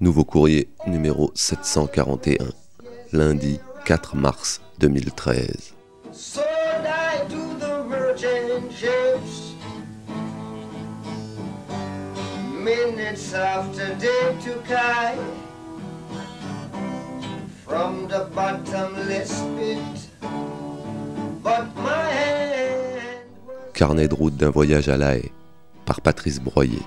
Nouveau courrier numéro 741, lundi 4 mars 2013. Minutes after day to kai from the bottomless pit, but my hand was Carnet de route d'un voyage à La Haye, par Patrice Broyer.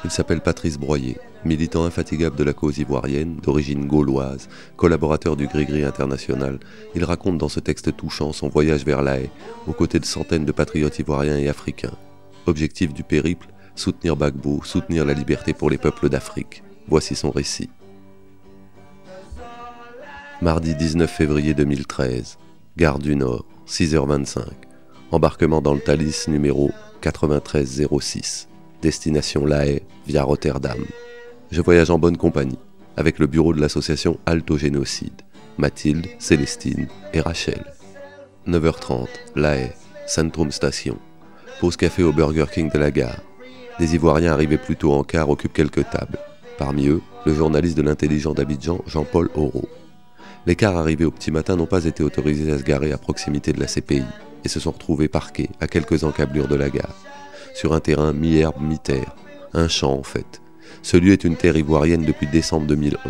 Il s'appelle Patrice Broyer, militant infatigable de la cause ivoirienne, d'origine gauloise, collaborateur du Gris-Gris International. Il raconte dans ce texte touchant son voyage vers La Haye, aux côtés de centaines de patriotes ivoiriens et africains. Objectif du périple, soutenir Gbagbo, soutenir la liberté pour les peuples d'Afrique. Voici son récit. Mardi 19 février 2013, gare du Nord, 6h25. Embarquement dans le Thalys numéro 9306. Destination La Haye via Rotterdam. Je voyage en bonne compagnie, avec le bureau de l'association Halte au Génocide, Mathilde, Célestine et Rachel. 9h30, La Haye, Centrum Station. Pause café au Burger King de la gare. Des Ivoiriens arrivés plus tôt en car occupent quelques tables. Parmi eux, le journaliste de l'intelligent d'Abidjan, Jean-Paul Auro. Les cars arrivés au petit matin n'ont pas été autorisés à se garer à proximité de la CPI et se sont retrouvés parqués à quelques encablures de la gare. Sur un terrain mi-herbe, mi-terre. Un champ en fait. Ce lieu est une terre ivoirienne depuis décembre 2011.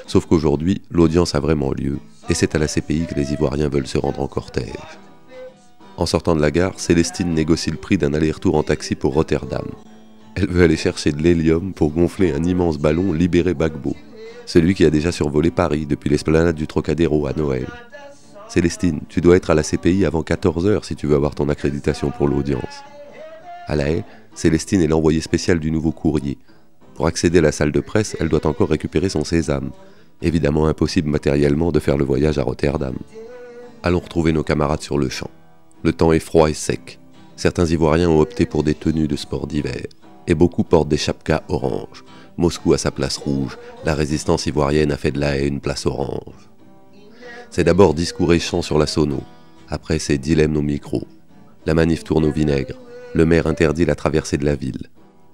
Sauf qu'aujourd'hui, l'audience a vraiment lieu, et c'est à la CPI que les Ivoiriens veulent se rendre en cortège. En sortant de la gare, Célestine négocie le prix d'un aller-retour en taxi pour Rotterdam. Elle veut aller chercher de l'hélium pour gonfler un immense ballon libéré Gbagbo, celui qui a déjà survolé Paris depuis l'esplanade du Trocadéro à Noël. Célestine, tu dois être à la CPI avant 14h si tu veux avoir ton accréditation pour l'audience. À La Haye, Célestine est l'envoyée spéciale du nouveau courrier. Pour accéder à la salle de presse, elle doit encore récupérer son sésame. Évidemment impossible matériellement de faire le voyage à Rotterdam. Allons retrouver nos camarades sur le champ. Le temps est froid et sec. Certains Ivoiriens ont opté pour des tenues de sport d'hiver. Et beaucoup portent des chapkas orange. Moscou a sa place rouge. La résistance ivoirienne a fait de La Haye une place orange. C'est d'abord discours et chant sur la sono. Après, c'est dilemme au micro. La manif tourne au vinaigre. Le maire interdit la traversée de la ville.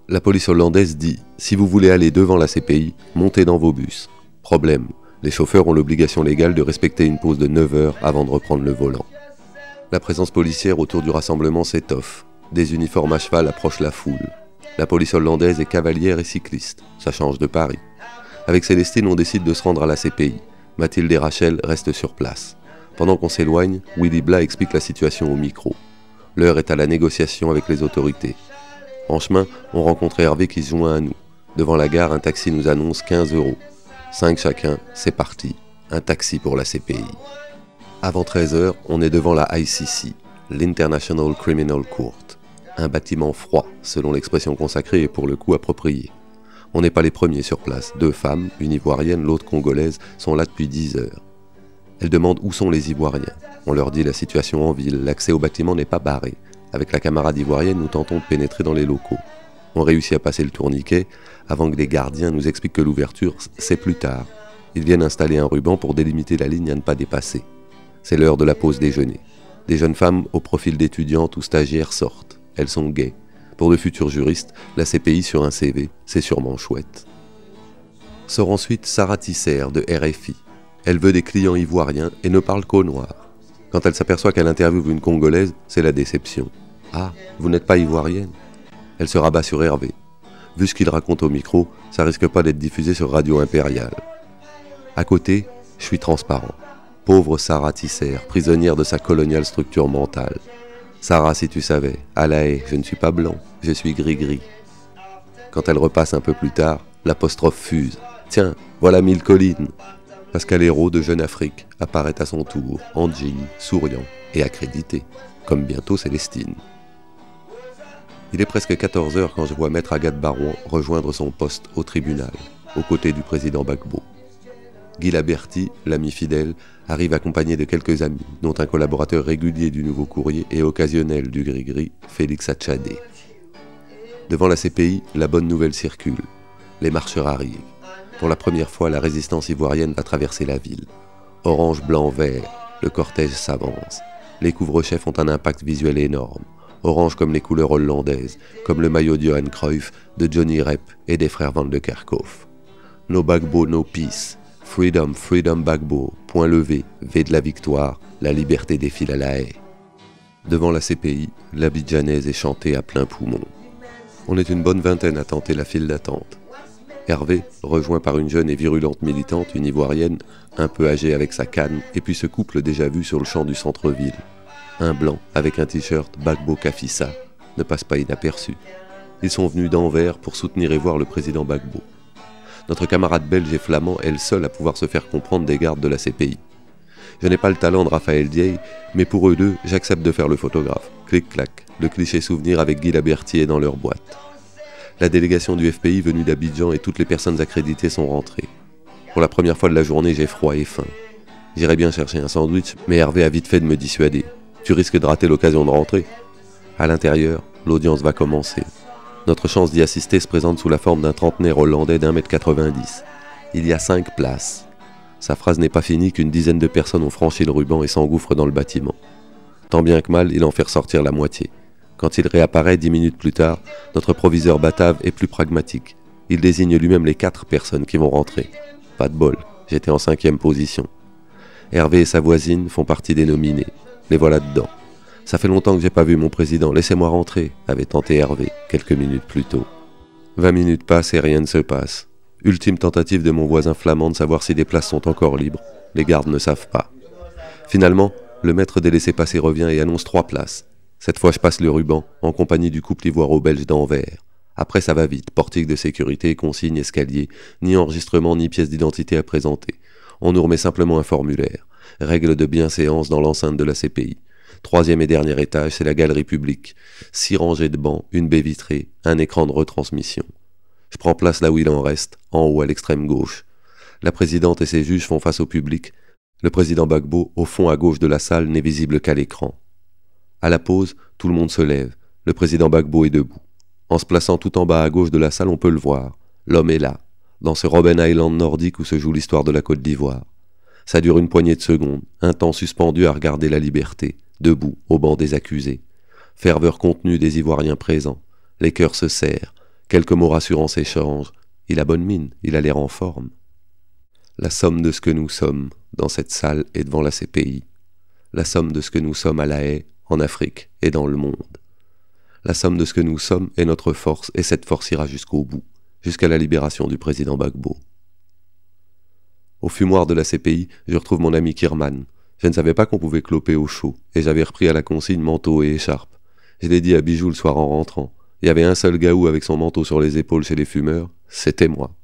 La police hollandaise dit « Si vous voulez aller devant la CPI, montez dans vos bus ». Problème, les chauffeurs ont l'obligation légale de respecter une pause de 9 heures avant de reprendre le volant. La présence policière autour du rassemblement s'étoffe. Des uniformes à cheval approchent la foule. La police hollandaise est cavalière et cycliste. Ça change de Paris. Avec Célestine, on décide de se rendre à la CPI. Mathilde et Rachel restent sur place. Pendant qu'on s'éloigne, Willy Blas explique la situation au micro. L'heure est à la négociation avec les autorités. En chemin, on rencontre Hervé qui se joint à nous. Devant la gare, un taxi nous annonce 15 €. 5 chacun, c'est parti. Un taxi pour la CPI. Avant 13h, on est devant la ICC, l'International Criminal Court. Un bâtiment froid, selon l'expression consacrée et pour le coup appropriée. On n'est pas les premiers sur place. 2 femmes, une ivoirienne, l'autre congolaise, sont là depuis 10 heures. Elles demandent où sont les Ivoiriens. On leur dit la situation en ville, l'accès au bâtiment n'est pas barré. Avec la camarade ivoirienne, nous tentons de pénétrer dans les locaux. On réussit à passer le tourniquet avant que des gardiens nous expliquent que l'ouverture, c'est plus tard. Ils viennent installer un ruban pour délimiter la ligne à ne pas dépasser. C'est l'heure de la pause déjeuner. Des jeunes femmes au profil d'étudiantes ou stagiaires sortent. Elles sont gays. Pour de futurs juristes, la CPI sur un CV, c'est sûrement chouette. Sort ensuite Sarah Tisser de RFI. Elle veut des clients ivoiriens et ne parle qu'au noir. Quand elle s'aperçoit qu'elle interviewe une Congolaise, c'est la déception. « Ah, vous n'êtes pas ivoirienne ?» Elle se rabat sur Hervé. Vu ce qu'il raconte au micro, ça risque pas d'être diffusé sur Radio Impériale. À côté, je suis transparent. Pauvre Sarah Tisser, prisonnière de sa coloniale structure mentale. Sarah, si tu savais, à La Haye, je ne suis pas blanc, je suis gris-gris. Quand elle repasse un peu plus tard, l'apostrophe fuse. « Tiens, voilà 1000 collines !» Pascal Hérault de Jeune Afrique apparaît à son tour, en jean, souriant et accrédité, comme bientôt Célestine. Il est presque 14h quand je vois Maître Agathe Barouan rejoindre son poste au tribunal, aux côtés du président Gbagbo. Guy Laberty, l'ami fidèle, arrive accompagné de quelques amis, dont un collaborateur régulier du Nouveau Courrier et occasionnel du Gris-Gris, Félix Hatchadé. Devant la CPI, la bonne nouvelle circule. Les marcheurs arrivent. Pour la première fois, la résistance ivoirienne va traverser la ville. Orange, blanc, vert, le cortège s'avance. Les couvre-chefs ont un impact visuel énorme. orange comme les couleurs hollandaises, comme le maillot de Johan Cruyff, de Johnny Rep et des frères Van de Kerkhoff. No Gbagbo, no peace. Freedom, freedom Gbagbo. Point levé, V de la victoire, la liberté défile à la haie. Devant la CPI, l'abidjanaise est chantée à plein poumon. On est une bonne vingtaine à tenter la file d'attente. Hervé, rejoint par une jeune et virulente militante, une ivoirienne, un peu âgée avec sa canne, et puis ce couple déjà vu sur le champ du centre-ville. Un blanc avec un t-shirt Gbagbo Kafissa ne passe pas inaperçu. Ils sont venus d'Anvers pour soutenir et voir le président Gbagbo. Notre camarade belge et flamand est le seul à pouvoir se faire comprendre des gardes de la CPI. Je n'ai pas le talent de Raphaël Dieye, mais pour eux deux, j'accepte de faire le photographe. Clic-clac, le cliché souvenir avec Guy Labertier dans leur boîte. La délégation du FPI venue d'Abidjan et toutes les personnes accréditées sont rentrées. Pour la première fois de la journée, j'ai froid et faim. J'irais bien chercher un sandwich, mais Hervé a vite fait de me dissuader. Tu risques de rater l'occasion de rentrer. À l'intérieur, l'audience va commencer. Notre chance d'y assister se présente sous la forme d'un trentenaire hollandais d'1,90 m. Il y a 5 places. Sa phrase n'est pas finie qu'une dizaine de personnes ont franchi le ruban et s'engouffrent dans le bâtiment. Tant bien que mal, il en fait ressortir la moitié. Quand il réapparaît 10 minutes plus tard, notre proviseur batave est plus pragmatique. Il désigne lui-même les 4 personnes qui vont rentrer. Pas de bol, j'étais en 5e position. Hervé et sa voisine font partie des nominés. Les voilà dedans. Ça fait longtemps que j'ai pas vu mon président, laissez-moi rentrer, avait tenté Hervé, quelques minutes plus tôt. 20 minutes passent et rien ne se passe. Ultime tentative de mon voisin flamand de savoir si des places sont encore libres. Les gardes ne savent pas. Finalement, le maître des laissez-passer revient et annonce 3 places. Cette fois, je passe le ruban, en compagnie du couple ivoiro-belge d'Anvers. Après, ça va vite, portique de sécurité, consigne, escalier, ni enregistrement, ni pièce d'identité à présenter. On nous remet simplement un formulaire. Règle de bienséance dans l'enceinte de la CPI. 3e et dernier étage, c'est la galerie publique. 6 rangées de bancs, une baie vitrée, un écran de retransmission. Je prends place là où il en reste, en haut à l'extrême gauche. La présidente et ses juges font face au public. Le président Gbagbo, au fond à gauche de la salle, n'est visible qu'à l'écran. À la pause, tout le monde se lève. Le président Gbagbo est debout. En se plaçant tout en bas à gauche de la salle, on peut le voir. L'homme est là, dans ce Robben Island nordique où se joue l'histoire de la Côte d'Ivoire. Ça dure une poignée de secondes, un temps suspendu à regarder la liberté, debout, au banc des accusés. Ferveur contenue des Ivoiriens présents. Les cœurs se serrent. Quelques mots rassurants s'échangent. Il a bonne mine, il a l'air en forme. La somme de ce que nous sommes dans cette salle et devant la CPI. La somme de ce que nous sommes à La Haye, en Afrique et dans le monde. La somme de ce que nous sommes est notre force, et cette force ira jusqu'au bout, jusqu'à la libération du président Gbagbo. Au fumoir de la CPI, je retrouve mon ami Kirman. Je ne savais pas qu'on pouvait cloper au chaud, et j'avais repris à la consigne manteau et écharpe. Je l'ai dit à Bijou le soir en rentrant. Il y avait un seul gaou avec son manteau sur les épaules chez les fumeurs, c'était moi.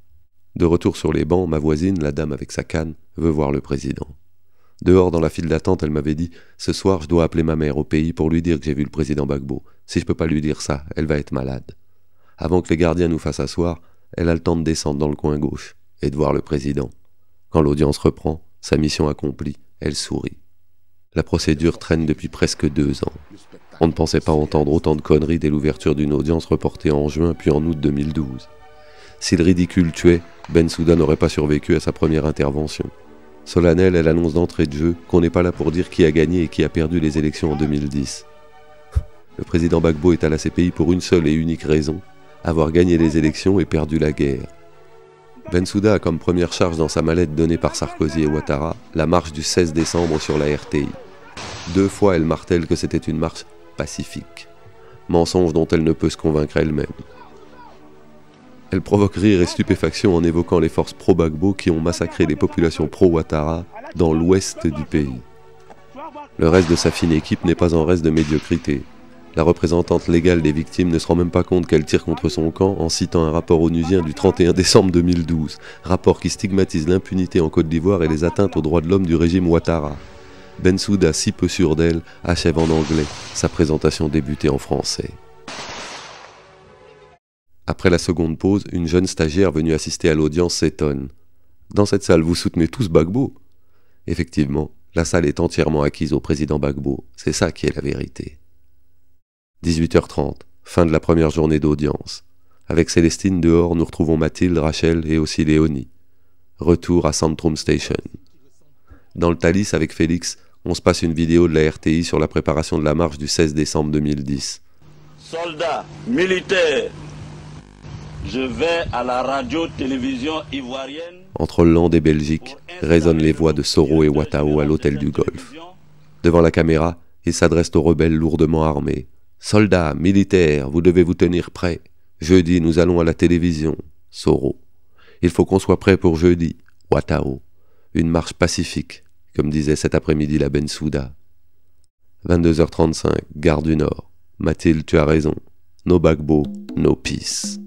De retour sur les bancs, ma voisine, la dame avec sa canne, veut voir le président. Dehors, dans la file d'attente, elle m'avait dit « Ce soir, je dois appeler ma mère au pays pour lui dire que j'ai vu le président Gbagbo. Si je peux pas lui dire ça, elle va être malade. » Avant que les gardiens nous fassent asseoir, elle a le temps de descendre dans le coin gauche et de voir le président. Quand l'audience reprend, sa mission accomplie, elle sourit. La procédure traîne depuis presque 2 ans. On ne pensait pas entendre autant de conneries dès l'ouverture d'une audience reportée en juin puis en août 2012. Si le ridicule tuait, Bensouda n'aurait pas survécu à sa première intervention. Solennelle, elle annonce d'entrée de jeu qu'on n'est pas là pour dire qui a gagné et qui a perdu les élections en 2010. Le président Gbagbo est à la CPI pour une seule et unique raison, avoir gagné les élections et perdu la guerre. Bensouda a comme première charge dans sa mallette donnée par Sarkozy et Ouattara la marche du 16 décembre sur la RTI. 2 fois, elle martèle que c'était une marche pacifique. Mensonge dont elle ne peut se convaincre elle-même. Elle provoque rire et stupéfaction en évoquant les forces pro-Gbagbo qui ont massacré les populations pro-Ouattara dans l'ouest du pays. Le reste de sa fine équipe n'est pas en reste de médiocrité. La représentante légale des victimes ne se rend même pas compte qu'elle tire contre son camp en citant un rapport onusien du 31 décembre 2012, rapport qui stigmatise l'impunité en Côte d'Ivoire et les atteintes aux droits de l'homme du régime Ouattara. Bensouda, si peu sûre d'elle, achève en anglais, sa présentation débutée en français. Après la seconde pause, une jeune stagiaire venue assister à l'audience s'étonne. « Dans cette salle, vous soutenez tous Gbagbo ?» Effectivement, la salle est entièrement acquise au président Gbagbo, c'est ça qui est la vérité. 18h30, fin de la première journée d'audience. Avec Célestine dehors, nous retrouvons Mathilde, Rachel et aussi Léonie. Retour à Centrum Station. Dans le Thalys avec Félix, on se passe une vidéo de la RTI sur la préparation de la marche du 16 décembre 2010. Soldats, militaires, je vais à la radio-télévision ivoirienne. Entre Hollande et Belgique résonnent les voix de Soro et Ouattao à l'hôtel du Golfe. Devant la caméra, ils s'adressent aux rebelles lourdement armés. « Soldats, militaires, vous devez vous tenir prêts. Jeudi, nous allons à la télévision. » Soro. « Il faut qu'on soit prêt pour jeudi. » Ouattao. Une marche pacifique, comme disait cet après-midi la Bensouda. 22h35, gare du Nord. Mathilde, tu as raison. No Gbagbo, no peace.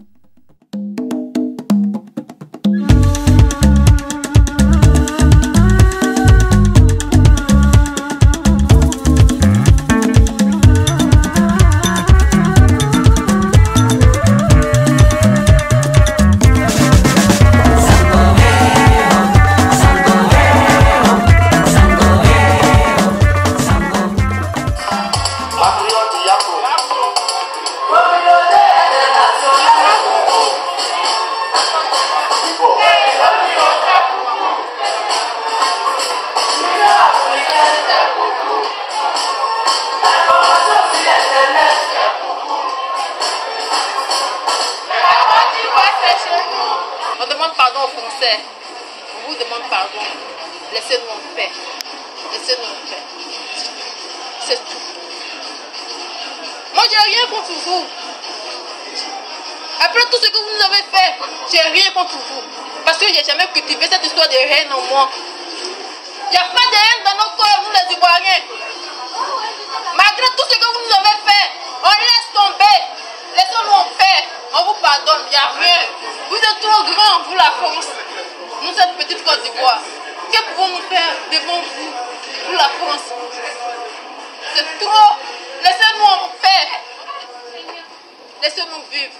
On demande pardon aux Français. On vous demande pardon. Laissez-nous en paix. Laissez-nous en paix. C'est tout. Moi, j'ai rien contre vous. Après tout ce que vous nous avez fait, j'ai rien contre vous. Parce que j'ai jamais cultivé cette histoire de haine en moi. Il n'y a pas de haine dans nos corps, nous les Ivoiriens. Malgré tout ce que vous nous avez fait, on laisse tomber. Laissez-nous en paix. On vous pardonne, il n'y a rien. Vous êtes trop grand pour la France. Nous, cette petite Côte d'Ivoire. Que pouvons-nous faire devant vous, pour la France? C'est trop. Laissez-nous en paix. Laissez-nous vivre.